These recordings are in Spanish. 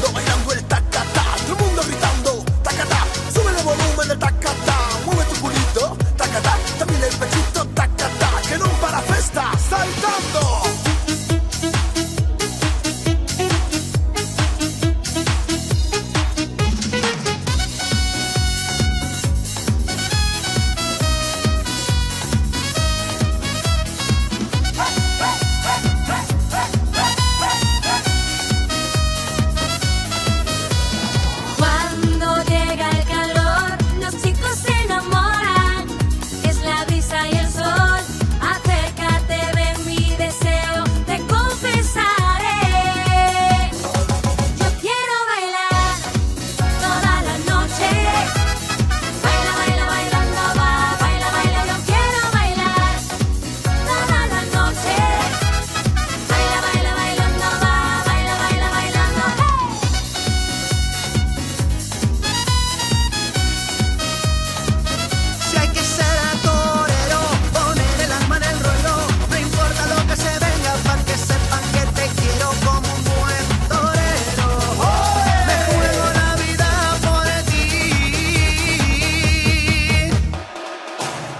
mundo bailando el tacatá, todo el mundo gritando tacatá, sube el volumen del tacatá, mueve tu culito, tacatá, también el pechito, tacatá, que no para festa, saltando.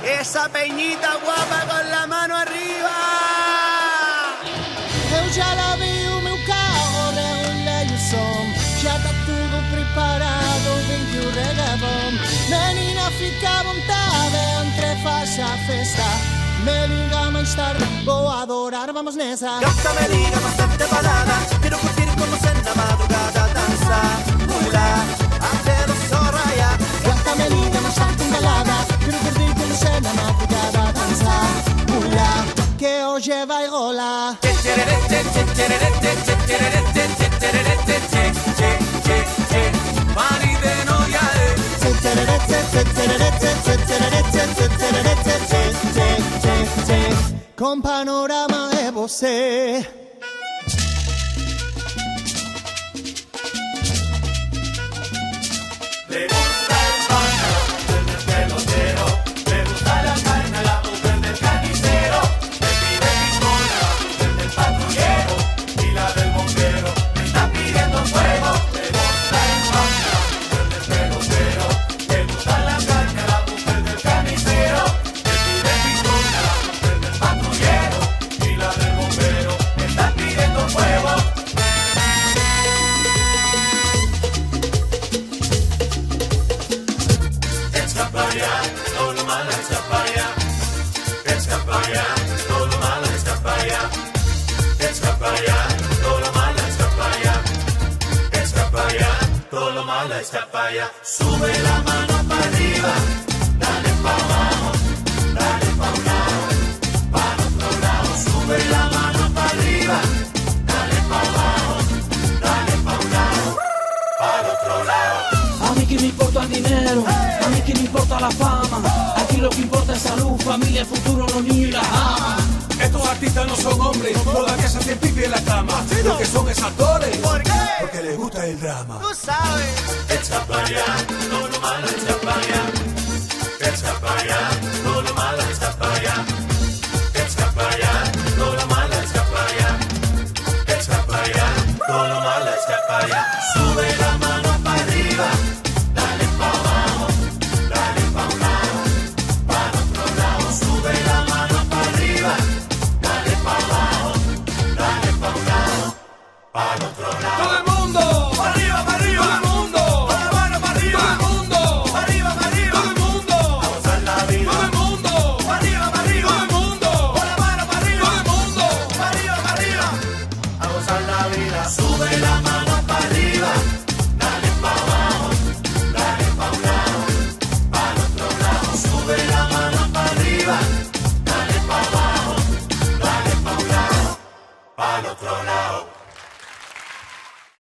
Esa peñita guapa con la mano arriba. Eu já lavei o meu carro, regulei o som. Já tá tudo preparado, vem que o reggaeton. Menina, fica à vontade, entre faz a festa. Me liga mais tarde, vou adorar, vamos nessa. Gata me liga bastante balada, quiero curtir como se en la madrugada danza. Hula, hace los raya. Gata me liga bastante balada, quiero curtir como se na madrugada danza. Hula, que hoje vai rolar. Mari de noia. Com panorama é você. Le gusta el pana, el pelotero. Le gusta la carne, la mujer del carnicero. Le pide pistola, la mujer del patrullero. Y la del bombero me está pidiendo fuego. Le gusta el pana, la mujer del pelotero. Le gusta la carne, la mujer del carnicero. Le pide pistola, la mujer del patrullero. Y la del bombero me está pidiendo fuego. Escapaya, todo mal escapaya. Escapaya, todo mal escapaya. Escapaya, todo mal escapaya. Escapaya, todo mal escapaya. Sube la mano para arriba, dale pa' abajo, dale pa' un lado, para otro lado. Sube la mano para arriba, dale pa' abajo, dale pa' un lado, para otro lado. A mí que me importa el dinero, a mí que me importa la fama. Aquí lo que importa es salud, familia, el futuro, los niños y las amas. Estos artistas no son hombres, todavía se hacen pipi en la cama. Lo que son es actores, ¿Por qué? porque les gusta el drama. Tú sabes. Escapaya, todo mal escapaya. Escapaya, todo mal escapaya. Escapaya, todo mal escapaya. Escapaya, todo mal escapaya. Sube la mano.